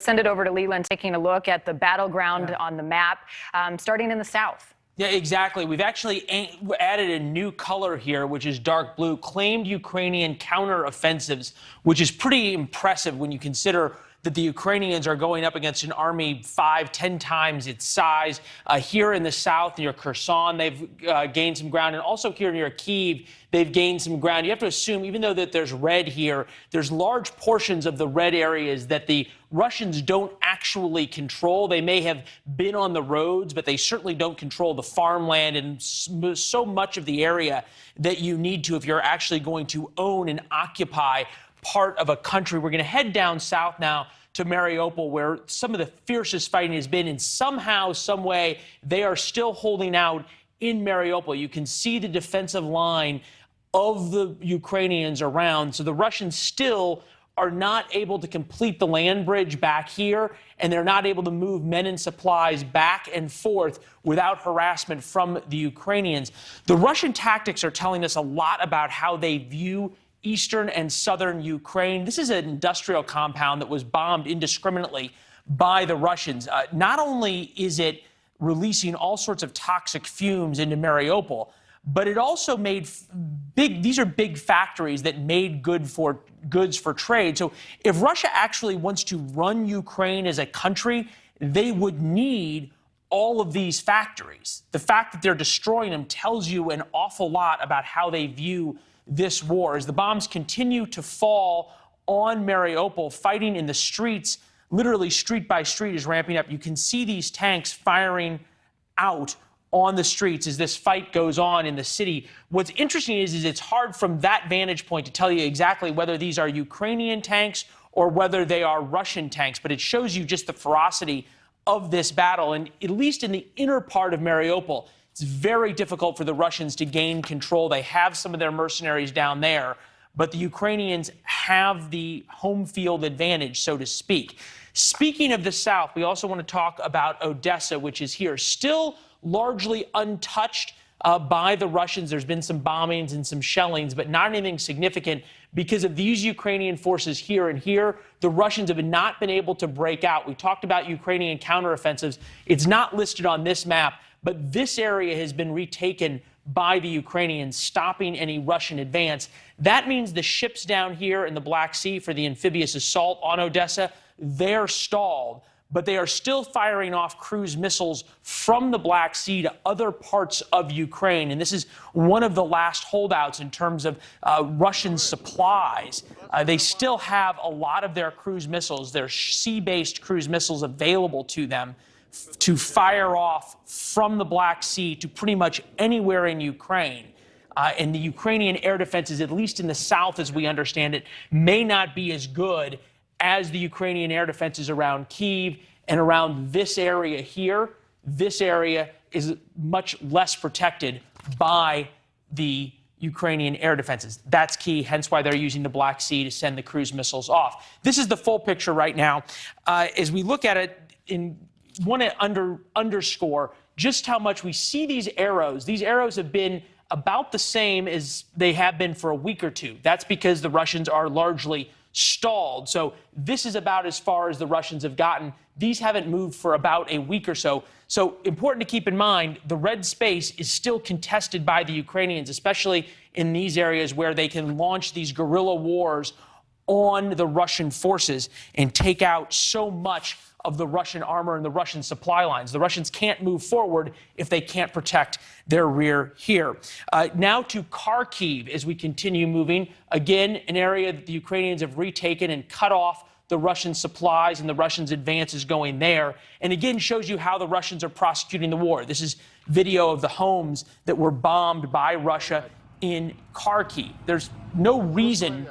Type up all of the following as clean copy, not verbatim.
Send it over to Leland, taking a look at the battleground on the map, starting in the south. Yeah, exactly. We've actually added a new color here, which is dark blue, claimed Ukrainian counteroffensives, which is pretty impressive when you consider that the Ukrainians are going up against an army 5-10 times its size. Here in the south, near Kherson, they've gained some ground. And also here near Kyiv, they've gained some ground. You have to assume, even though that there's red here, there's large portions of the red areas that the Russians don't actually control. They may have been on the roads, but they certainly don't control the farmland and so much of the area that you need to if you're actually going to own and occupy part of a country. We're going to head down south now to Mariupol, where some of the fiercest fighting has been, and somehow, some way, they are still holding out in Mariupol. You can see the defensive line of the Ukrainians around. So the Russians still are not able to complete the land bridge back here, and they're not able to move men and supplies back and forth without harassment from the Ukrainians. The Russian tactics are telling us a lot about how they view eastern and southern Ukraine. This is an industrial compound that was bombed indiscriminately by the Russians. Not only is it releasing all sorts of toxic fumes into Mariupol, but it also made these are big factories that made goods for trade. So if Russia actually wants to run Ukraine as a country, they would need all of these factories. The fact that they're destroying them tells you an awful lot about how they view this war. As the bombs continue to fall on Mariupol, fighting in the streets, literally street by street, is ramping up. You can see these tanks firing out on the streets as this fight goes on in the city. What's interesting is it's hard from that vantage point to tell you exactly whether these are Ukrainian tanks or whether they are Russian tanks, but it shows you just the ferocity of this battle. And at least in the inner part of Mariupol, it's very difficult for the Russians to gain control. They have some of their mercenaries down there, but the Ukrainians have the home field advantage, so to speak. Speaking of the south, we also want to talk about Odessa, which is here, still largely untouched by the Russians. There's been some bombings and some shellings, but not anything significant because of these Ukrainian forces here and here. The Russians have not been able to break out. We talked about Ukrainian counteroffensives. It's not listed on this map, but this area has been retaken by the Ukrainians, stopping any Russian advance. That means the ships down here in the Black Sea for the amphibious assault on Odessa, they're stalled, but they are still firing off cruise missiles from the Black Sea to other parts of Ukraine. And this is one of the last holdouts in terms of Russian supplies. They still have a lot of their cruise missiles, their sea-based cruise missiles available to them to fire off from the Black Sea to pretty much anywhere in Ukraine. And the Ukrainian air defenses, at least in the south as we understand it, may not be as good as the Ukrainian air defenses around Kyiv and around this area here. This area is much less protected by the Ukrainian air defenses. That's key, hence why they're using the Black Sea to send the cruise missiles off. This is the full picture right now. As we look at it, want to underscore just how much we see these arrows. These arrows have been about the same as they have been for a week or two. That's because the Russians are largely stalled. So this is about as far as the Russians have gotten. These haven't moved for about a week or so. So important to keep in mind, the red space is still contested by the Ukrainians, especially in these areas where they can launch these guerrilla wars on the Russian forces and take out so much of the Russian armor and the Russian supply lines. The Russians can't move forward if they can't protect their rear here. Now to Kharkiv as we continue moving. Again, an area that the Ukrainians have retaken and cut off the Russian supplies, and the Russians' advance is going there. And again, shows you how the Russians are prosecuting the war. This is video of the homes that were bombed by Russia in Kharkiv. There's no reason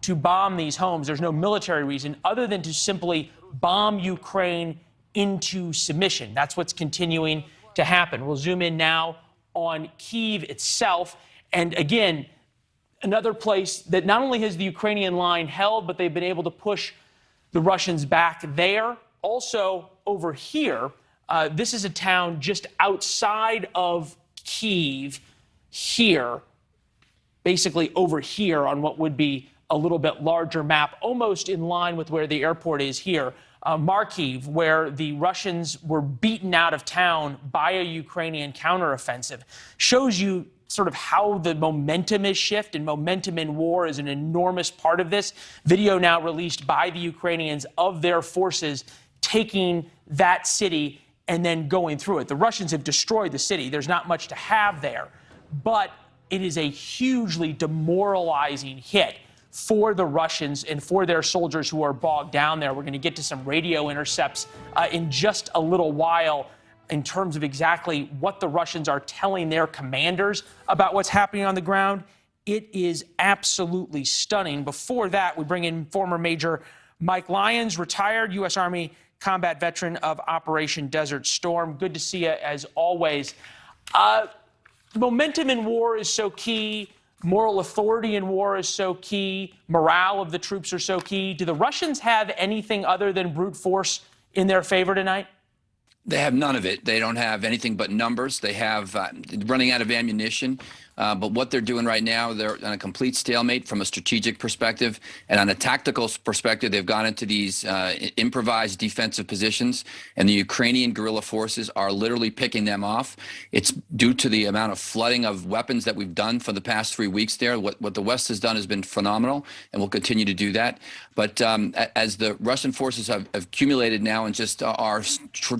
to bomb these homes. There's no military reason other than to simply bomb Ukraine into submission. That's what's continuing to happen. We'll zoom in now on Kyiv itself. And again, another place that not only has the Ukrainian line held, but they've been able to push the Russians back there. Also over here, this is a town just outside of Kyiv here, basically over here on what would be a little bit larger map, almost in line with where the airport is here. Markiv, where the Russians were beaten out of town by a Ukrainian counteroffensive, shows you sort of how the momentum is shifted, and momentum in war is an enormous part of this. Video now released by the Ukrainians of their forces taking that city and then going through it. The Russians have destroyed the city. There's not much to have there, but it is a hugely demoralizing hit for the Russians and for their soldiers who are bogged down there. We're going to get to some radio intercepts in just a little while in terms of exactly what the Russians are telling their commanders about what's happening on the ground. It is absolutely stunning. Before that, we bring in former Major Mike Lyons, retired U.S. Army combat veteran of Operation Desert Storm. Good to see you as always. Momentum in war is so key. Moral authority in war is so key. Morale of the troops are so key. Do the Russians have anything other than brute force in their favor tonight? They have none of it. They don't have anything but numbers. They have running out of ammunition. But what they're doing right now, they're on a complete stalemate from a strategic perspective. And on a tactical perspective, they've gone into these improvised defensive positions. And the Ukrainian guerrilla forces are literally picking them off. It's due to the amount of flooding of weapons that we've done for the past 3 weeks there. What the West has done has been phenomenal, and will continue to do that. But as the Russian forces have accumulated now and just are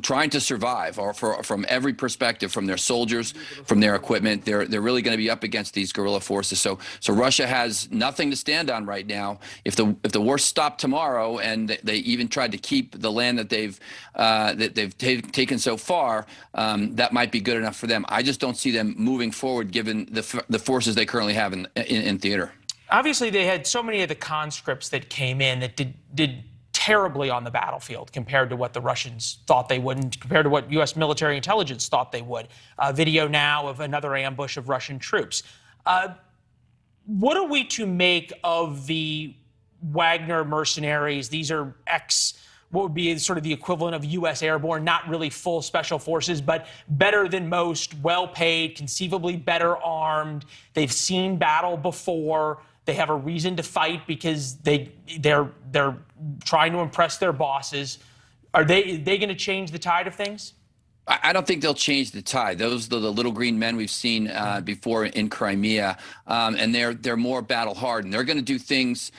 trying to survive, or from every perspective, from their soldiers, from their equipment, they're really going to be up against these guerrilla forces. So Russia has nothing to stand on right now. If the war stopped tomorrow and they even tried to keep the land that they've taken so far, that might be good enough for them. I just don't see them moving forward given the forces they currently have in theater. Obviously, they had so many of the conscripts that came in that did terribly on the battlefield compared to what the Russians thought they would, and compared to what U.S. military intelligence thought they would. Video now of another ambush of Russian troops. What are we to make of the Wagner mercenaries? These are what would be sort of the equivalent of U.S. airborne, not really full special forces, but better than most, well-paid, conceivably better armed. They've seen battle before. They have a reason to fight because they're trying to impress their bosses. Are they going to change the tide of things? I don't think they'll change the tide. Those are the little green men we've seen before in Crimea, and they're more battle hardened. They're going to do things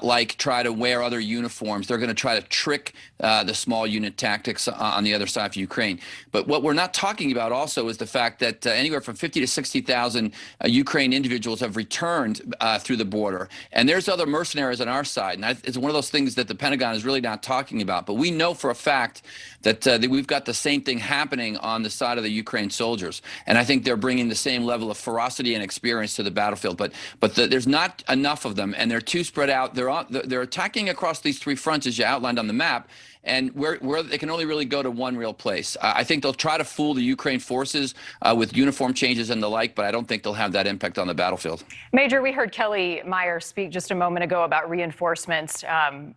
like try to wear other uniforms. They're going to try to trick the small unit tactics on the other side of Ukraine. But what we're not talking about also is the fact that anywhere from 50 to 60,000 Ukrainian individuals have returned through the border, and there's other mercenaries on our side. And it's one of those things that the Pentagon is really not talking about. But we know for a fact that we've got the same thing happening on the side of the Ukraine soldiers, and I think they're bringing the same level of ferocity and experience to the battlefield. But there's not enough of them, and they're too spread out. They're attacking across these three fronts as you outlined on the map, and where they can only really go to one real place. I think they'll try to fool the Ukraine forces with uniform changes and the like, but I don't think they'll have that impact on the battlefield. Major, we heard Kelly Meyer speak just a moment ago about reinforcements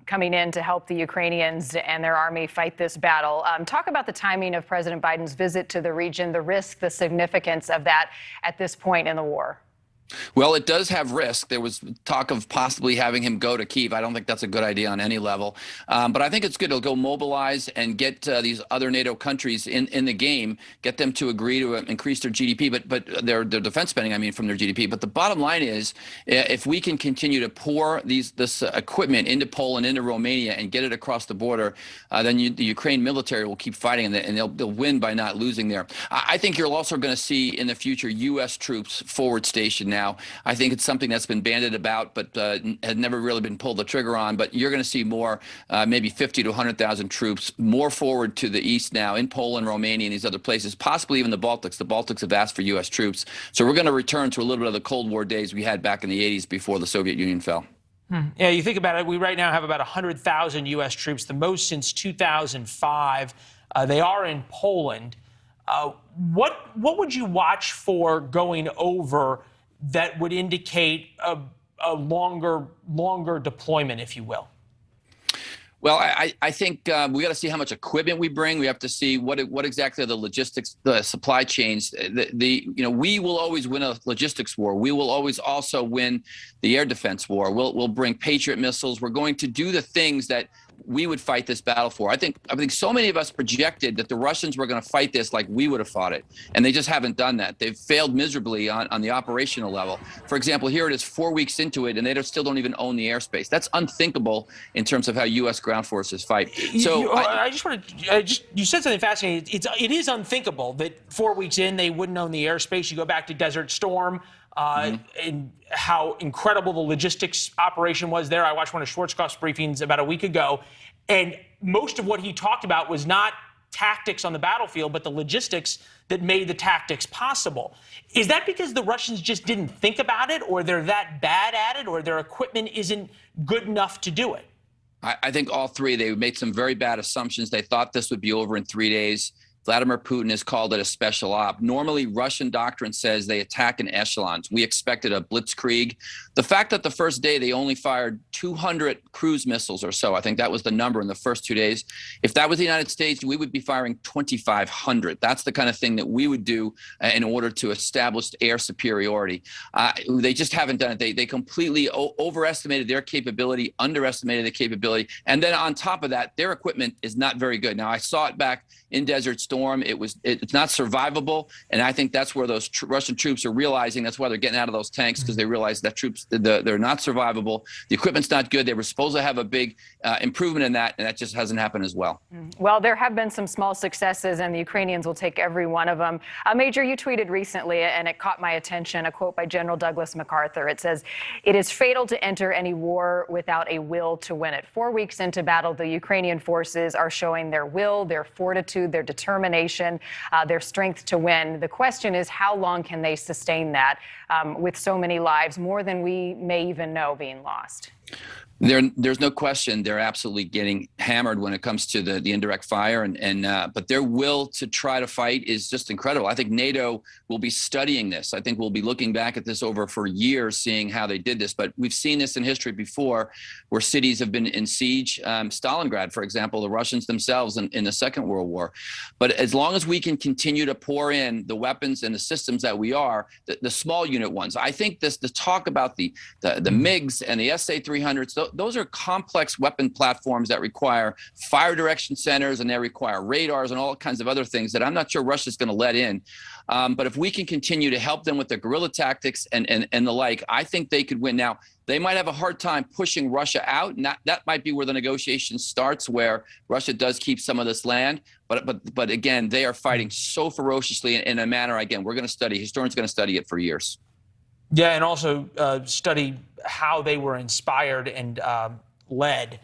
coming in to help the Ukrainians and their army fight this battle. Talk about the timing of President Biden's visit to the region, the risk, the significance of that at this point in the war. Well, it does have risk. There was talk of possibly having him go to Kyiv. I don't think that's a good idea on any level. But I think it's good. It'll go mobilize and get these other NATO countries in the game, get them to agree to increase their GDP, but their defense spending, I mean, from their GDP. But the bottom line is, if we can continue to pour this equipment into Poland, into Romania, and get it across the border, then the Ukraine military will keep fighting, and they'll win by not losing there. I think you're also going to see in the future U.S. troops forward stationed now. I think it's something that's been bandied about, but had never really been pulled the trigger on. But you're going to see more, maybe 50 to 100,000 troops more forward to the east now in Poland, Romania, and these other places, possibly even the Baltics. The Baltics have asked for U.S. troops. So we're going to return to a little bit of the Cold War days we had back in the 80s before the Soviet Union fell. Yeah, you think about it, we right now have about 100,000 U.S. troops, the most since 2005. They are in Poland. What would you watch for going over that would indicate a longer deployment, if you will? Well, I think we got to see how much equipment we bring. We have to see what exactly are the logistics, the supply chains. We will always win a logistics war. We will always also win the air defense war. We'll bring Patriot missiles. We're going to do the things that we would fight this battle for. I think so many of us projected that the Russians were going to fight this like we would have fought it, and they just haven't done that. They've failed miserably on the operational level. For example, here it is 4 weeks into it, and they still don't even own the airspace. That's unthinkable in terms of how U.S. ground forces fight. So you said something fascinating. It is unthinkable that 4 weeks in they wouldn't own the airspace. You go back to Desert Storm. And how incredible the logistics operation was there. I watched one of Schwarzkopf's briefings about a week ago, and most of what he talked about was not tactics on the battlefield, but the logistics that made the tactics possible. Is that because the Russians just didn't think about it, or they're that bad at it, or their equipment isn't good enough to do it? I think all three. They made some very bad assumptions. They thought this would be over in 3 days. Vladimir Putin has called it a special op. Normally, Russian doctrine says they attack in echelons. We expected a blitzkrieg. The fact that the first day they only fired 200 cruise missiles or so, I think that was the number in the first 2 days. If that was the United States, we would be firing 2,500. That's the kind of thing that we would do in order to establish air superiority. They just haven't done it. They completely overestimated their capability, underestimated the capability. And then on top of that, their equipment is not very good. Now, I saw it back in Desert Storm. It's not survivable, and I think that's where those Russian troops are realizing. That's why they're getting out of those tanks, because they realize that they're not survivable. The equipment's not good. They were supposed to have a big improvement in that, and that just hasn't happened as well. Well, there have been some small successes, and the Ukrainians will take every one of them. Major, you tweeted recently, and it caught my attention, a quote by General Douglas MacArthur. It says, "It is fatal to enter any war without a will to win it." 4 weeks into battle, the Ukrainian forces are showing their will, their fortitude, their determination, their strength to win. The question is, how long can they sustain that with so many lives, more than we may even know, being lost? There's no question they're absolutely getting hammered when it comes to the indirect fire, but their will to try to fight is just incredible. I think NATO will be studying this. I think we'll be looking back at this over for years, seeing how they did this. But we've seen this in history before, where cities have been in siege. Stalingrad, for example, the Russians themselves in the Second World War. But as long as we can continue to pour in the weapons and the systems that we are, the small unit ones, I think the talk about the MiGs and the SA-300s, those are complex weapon platforms that require fire direction centers, and they require radars and all kinds of other things that I'm not sure Russia's going to let in. But if we can continue to help them with their guerrilla tactics and the like, I think they could win. Now, they might have a hard time pushing Russia out, and that might be where the negotiation starts, where Russia does keep some of this land. But again, they are fighting so ferociously in a manner, again, historians are going to study it for years. Yeah, and also study how they were inspired and led.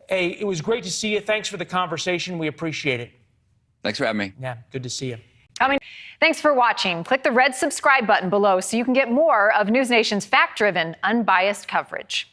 Hey, it was great to see you. Thanks for the conversation. We appreciate it. Thanks for having me. Yeah, good to see you. Thanks for watching. Click the red subscribe button below so you can get more of NewsNation's fact-driven, unbiased coverage.